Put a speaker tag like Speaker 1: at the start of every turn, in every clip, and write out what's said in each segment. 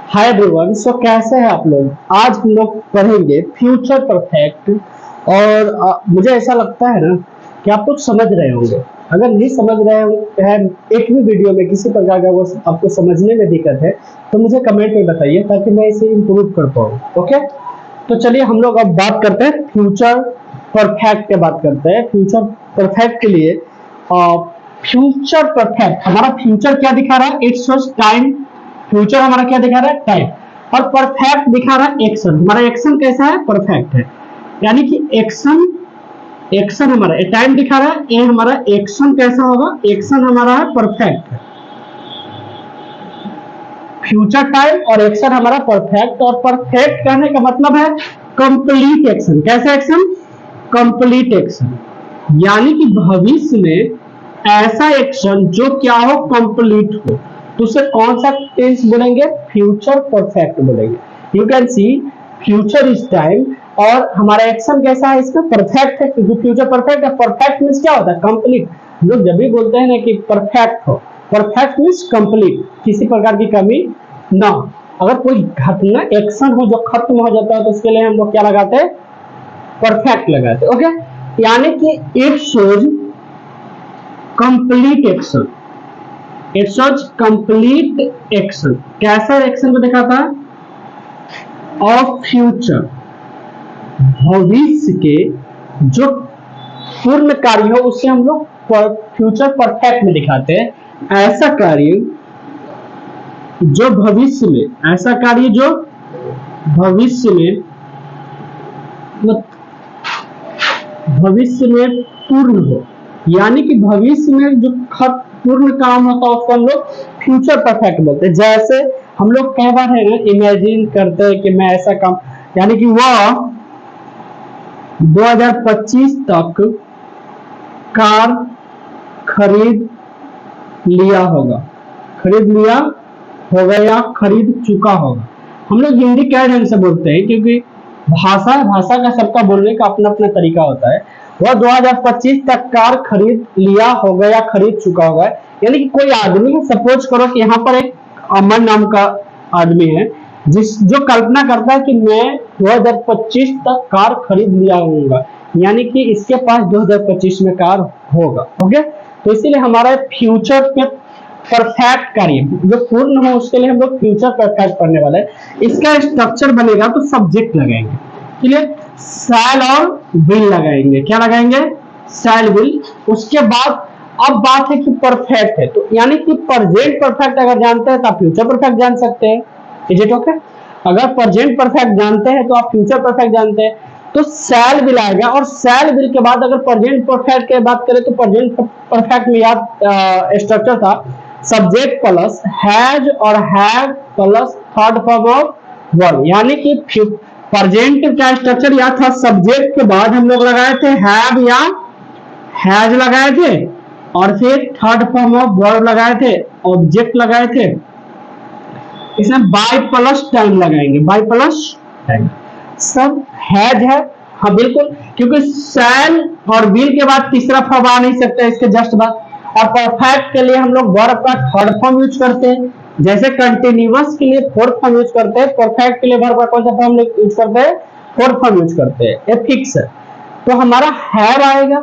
Speaker 1: Hi everyone, सो कैसे हैं आप लोग। आज हम लोग पढ़ेंगे फ्यूचर परफेक्ट। और मुझे ऐसा लगता है ना कि आप लोग समझ रहे होंगे। अगर नहीं समझ रहे हैं एक भी वीडियो में किसी प्रकार का वो आपको समझने में दिक्कत है तो मुझे कमेंट में बताइए ताकि मैं इसे इम्प्रूव कर पाऊँ। ओके, तो चलिए हम लोग अब बात करते हैं फ्यूचर परफेक्ट की बात करते हैं। फ्यूचर परफेक्ट के लिए फ्यूचर परफेक्ट हमारा फ्यूचर क्या दिखा रहा है, इट शोज टाइम। फ्यूचर हमारा क्या दिखा रहा है, टाइम। और परफेक्ट दिखा रहा है एक्शन। हमारा एक्शन कैसा है, परफेक्ट है। यानी कि एक्शन एक्शन हमारा टाइम दिखा रहा है, ये हमारा एक्शन कैसा होगा, एक्शन हमारा है परफेक्ट। फ्यूचर टाइम और एक्शन हमारा परफेक्ट। और परफेक्ट कहने का मतलब है कंप्लीट एक्शन। कैसा एक्शन, कंप्लीट एक्शन। यानी कि भविष्य में ऐसा एक्शन जो क्या हो, कंप्लीट हो, तो उसे कौन सा टेंस बोलेंगे, फ्यूचर परफेक्ट बोलेंगे। You can see future is time और हमारा एक्शन कैसा है, इसका परफेक्ट है, क्योंकि फ्यूचर परफेक्ट है। परफेक्ट मीन्स क्या होता है, कंप्लीट। हम लोग जब भी बोलते हैं ना कि परफेक्ट हो, परफेक्ट मीन्स कंप्लीट, किसी प्रकार की कमी ना हो। अगर कोई घटना एक्शन हो जो खत्म हो जाता है तो उसके लिए हम लोग क्या लगाते हैं, परफेक्ट लगाते हैं। ओके, यानी कि it shows complete action. It shows complete action. कैसा एक्शन को दिखाता है, ऑफ फ्यूचर, भविष्य के जो पूर्ण कार्य हो उसे हम लोग फ्यूचर परफेक्ट में दिखाते हैं। ऐसा कार्य जो भविष्य में, ऐसा कार्य जो भविष्य में पूर्ण हो। यानी कि भविष्य में जो पूर्ण काम होता है उसको हम लोग फ्यूचर परफेक्ट बोलते हैं। जैसे हम लोग कई बार है ना इमेजिन करते हैं कि मैं ऐसा काम, यानी कि वह 2025 तक कार खरीद लिया होगा, खरीद लिया होगा या खरीद चुका होगा। हम लोग हिंदी क्या ढंग से बोलते हैं, क्योंकि भाषा का सबका बोलने का अपना अपना तरीका होता है। वह 2025 तक कार खरीद लिया होगा या खरीद चुका होगा। यानी कि कोई आदमी, सपोज करो कि यहाँ पर एक अमन नाम का आदमी है जो कल्पना करता है कि मैं 2025 तक कार खरीद लिया होगा, यानी कि इसके पास 2025 में कार होगा। ओके, तो इसीलिए हमारा फ्यूचर पे परफेक्ट कार्य जो पूर्ण हो उसके लिए हम लोग फ्यूचर परफेक्ट पढ़ने वाले हैं। इसका स्ट्रक्चर बनेगा तो सब्जेक्ट लगाएंगे, क्लियर, शैल और विल लगाएंगे। क्या लगाएंगे, शैल विल। उसके बाद अब बात है कि परफेक्ट है, तो यानी कि प्रेजेंट परफेक्ट अगर जानते हैं तो आप फ्यूचर परफेक्ट जान सकते हैं। इज इट ओके, अगर प्रेजेंट परफेक्ट जानते हैं तो आप फ्यूचर परफेक्ट जानते हैं। तो शैल विल आएगा और शैल विल के बाद अगर प्रेजेंट परफेक्ट की बात करें तो प्रेजेंट परफेक्ट में याद स्ट्रक्चर था सब्जेक्ट प्लस हैज और have plus third form of verb. यानी कि प्रेजेंट का स्ट्रक्चर या था सब्जेक्ट के बाद हम लोग लगाए थे हैव या हैज लगाए थे, और फिर थर्ड फॉर्म ऑफ वर्ब लगाए थे, ऑब्जेक्ट लगाए थे। इसमें बाय प्लस टाइम लगाएंगे, बाय प्लस टाइम। सब हैज है, हाँ बिल्कुल, क्योंकि शैल और विल के बाद तीसरा फॉर्म आ नहीं सकता इसके जस्ट बाद। और परफेक्ट के लिए हम लोग वर्ब का थर्ड फॉर्म यूज करते हैं, जैसे कंटिन्यूअस के लिए फोर्थ फॉर्म यूज करते हैं, परफेक्ट के लिए वर्ब का कौन सा फॉर्म यूज करते हैं, फोर्थ फॉर्म यूज करते हैं, ये फिक्स है। तो हमारा हैव आएगा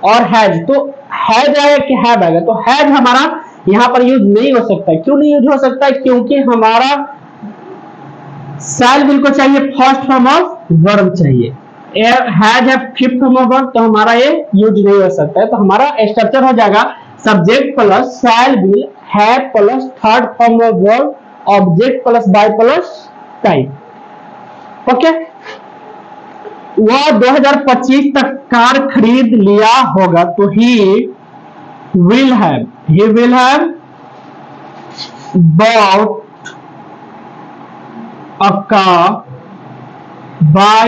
Speaker 1: और हैज, तो हैज आएगा कि हैव आएगा, तो हैज हमारा यहाँ पर यूज नहीं हो सकता है। क्यों नहीं यूज हो सकता है, क्योंकि हमारा शैल विल को चाहिए फर्स्ट फॉर्म ऑफ वर्ब चाहिए, हैज है फिफ्थ फॉर्म ऑफ वर्ब, तो हमारा ये यूज नहीं हो सकता है। तो हमारा स्ट्रक्चर हो जाएगा subject plus shall will, have plus third form of verb, object plus by plus time. Okay, वह 2025 तक कार खरीद लिया होगा, तो ही will have bought a car by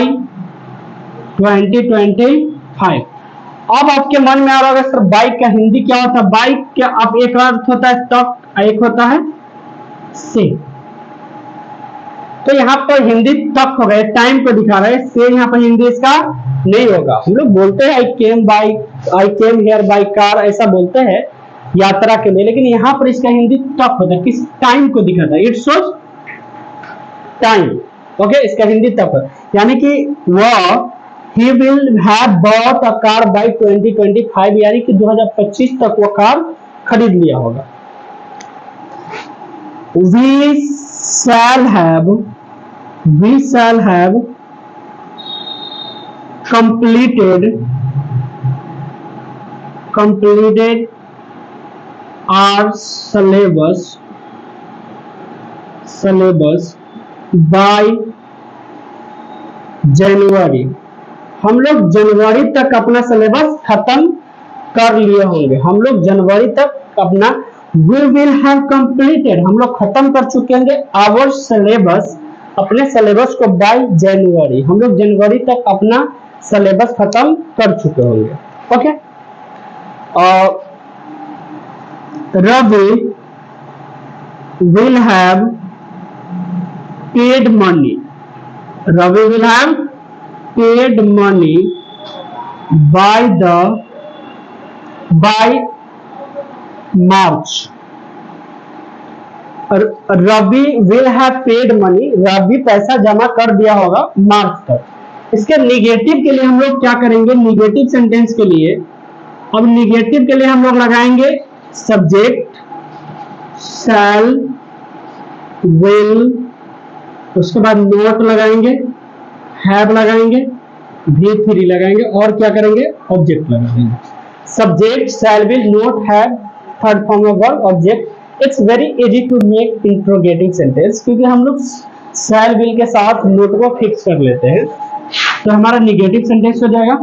Speaker 1: 2025। अब आपके मन में आ रहा होगा सर बाइक का हिंदी क्या होता है, बाइक क्या अब एक अर्थ होता है तक, एक होता है से। तो यहाँ पर हिंदी तक हो गए, टाइम को दिखा रहे हैं, से यहाँ पर हिंदी इसका नहीं होगा। हम लोग बोलते हैं आई केम हियर बाय कार, ऐसा बोलते हैं यात्रा के लिए, लेकिन यहाँ पर इसका हिंदी तक होता है, किस टाइम को दिखाता है, इट शोज टाइम। ओके, इसका हिंदी तक यानी कि वह he will have bought a car by 2025 यानी कि 2025 तक वो कार खरीद लिया होगा। we shall have completed our syllabus by जनवरी। हम लोग जनवरी तक अपना सिलेबस खत्म कर लिए होंगे। हम लोग जनवरी तक अपना we will have completed हम लोग खत्म कर चुके होंगे our syllabus अपने सिलेबस को बाय जनवरी। हम लोग जनवरी तक अपना सिलेबस खत्म कर चुके होंगे। Okay, Ravi will have paid money। Ravi will have paid money by March। Ravi will have paid money Ravi पैसा जमा कर दिया होगा मार्च तक। इसके निगेटिव के लिए हम लोग क्या करेंगे, निगेटिव सेंटेंस के लिए, अब निगेटिव के लिए हम लोग लगाएंगे सब्जेक्ट शैल विल, उसके बाद नोट लगाएंगे, हैव लगाएंगे, V3 लगाएंगे और क्या करेंगे, ऑब्जेक्ट लगाएंगे। Subject shall will not have, third form of verb object. It's very easy to make interrogative sentence क्योंकि हम लोग शैल विल के साथ नोट को फिक्स कर लेते हैं, तो हमारा निगेटिव सेंटेंस हो जाएगा।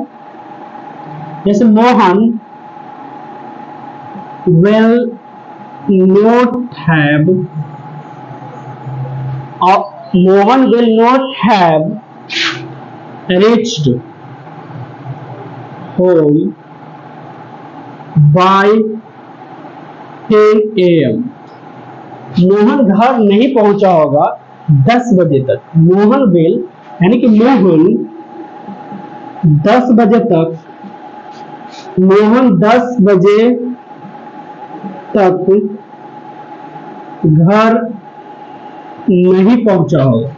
Speaker 1: जैसे Mohan will not have, Mohan will not have reached home by 10 AM। Mohan घर नहीं पहुंचा होगा 10 बजे तक। मोहन will यानी कि मोहन 10 बजे तक, मोहन 10 बजे तक घर नहीं पहुंचा होगा।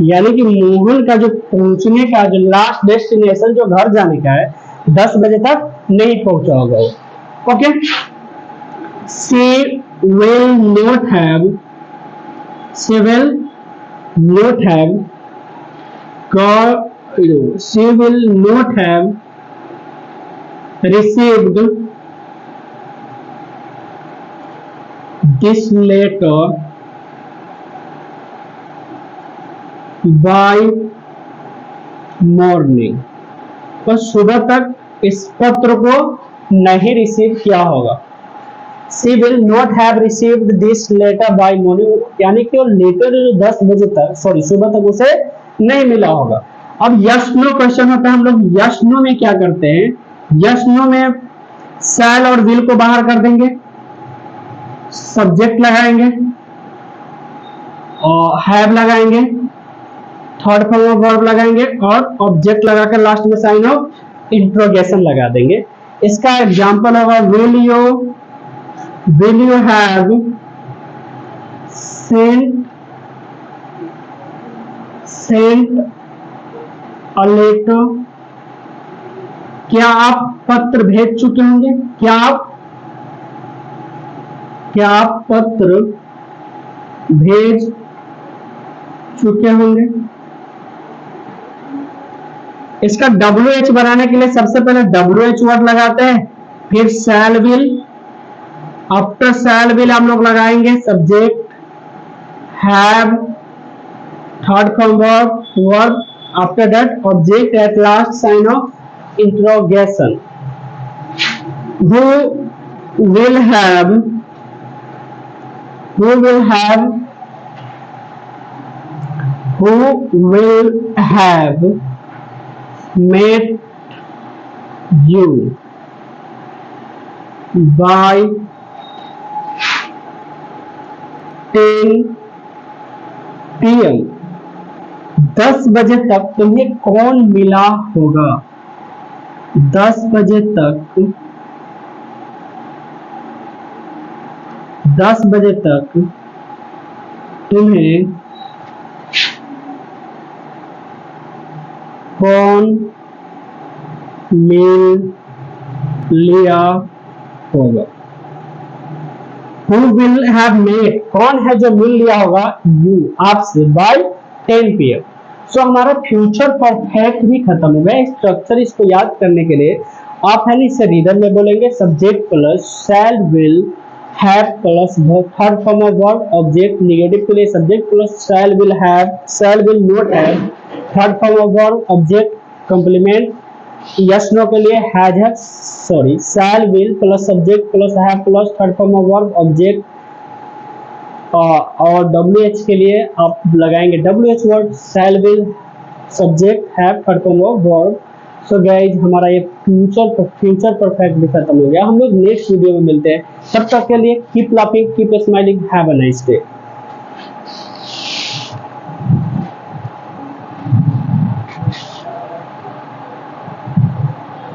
Speaker 1: यानी कि मोहन का जो पहुंचने का जो लास्ट डेस्टिनेशन जो घर जाने का है 10 बजे तक नहीं पहुंचा होगा। Okay, she will not have received this letter by morning। तो सुबह तक इस पत्र को नहीं रिसीव किया होगा। She will not have received this letter by morning यानी कि वो लेटर 10 बजे तक सुबह तक उसे नहीं मिला होगा। अब यस नो क्वेश्चन होता है, हम लोग यस नो में क्या करते हैं, यस नो में शैल और विल को बाहर कर देंगे, सब्जेक्ट लगाएंगे और हैव लगाएंगे, थर्ड फॉर्म ऑफ वर्ब लगाएंगे और ऑब्जेक्ट लगाकर लास्ट में साइन ऑफ इंट्रोगेशन लगा देंगे। इसका एग्जांपल होगा will you have sent a letter. क्या आप पत्र भेज चुके होंगे, क्या आप पत्र भेज चुके होंगे। इसका WH बनाने के लिए सबसे पहले WH वर्ड लगाते हैं, फिर shall will, after shall will हम लोग लगाएंगे subject have, third form verb, after that object, at last sign of interrogation। who will have met you by 10 PM। 10 बजे तक तुम्हें कौन मिला होगा। 10 बजे तक तुम्हें कौन मिल लिया होगा। Who will have met, कौन है जो मिल लिया होगा you आपसे by 10 PM। सो हमारा फ्यूचर परफेक्ट भी खत्म हो गया। स्ट्रक्चर इसको याद करने के लिए आप है इसे रीडर में बोलेंगे subject plus shall will have plus third form of verb object, negative के लिए subject plus shall will have, shall will not have third form of verb object, complement yes no के लिए हैज है sorry shall will plus subject plus have plus third form of verb object, और WH के लिए आप लगाएंगे WH word, shall will subject have third form of verb. So guys हमारा ये फ्यूचर परफेक्ट भी खत्म हो गया। हम लोग नेक्स्ट वीडियो में मिलते हैं, तब तक के लिए keep laughing keep smiling, have a nice day.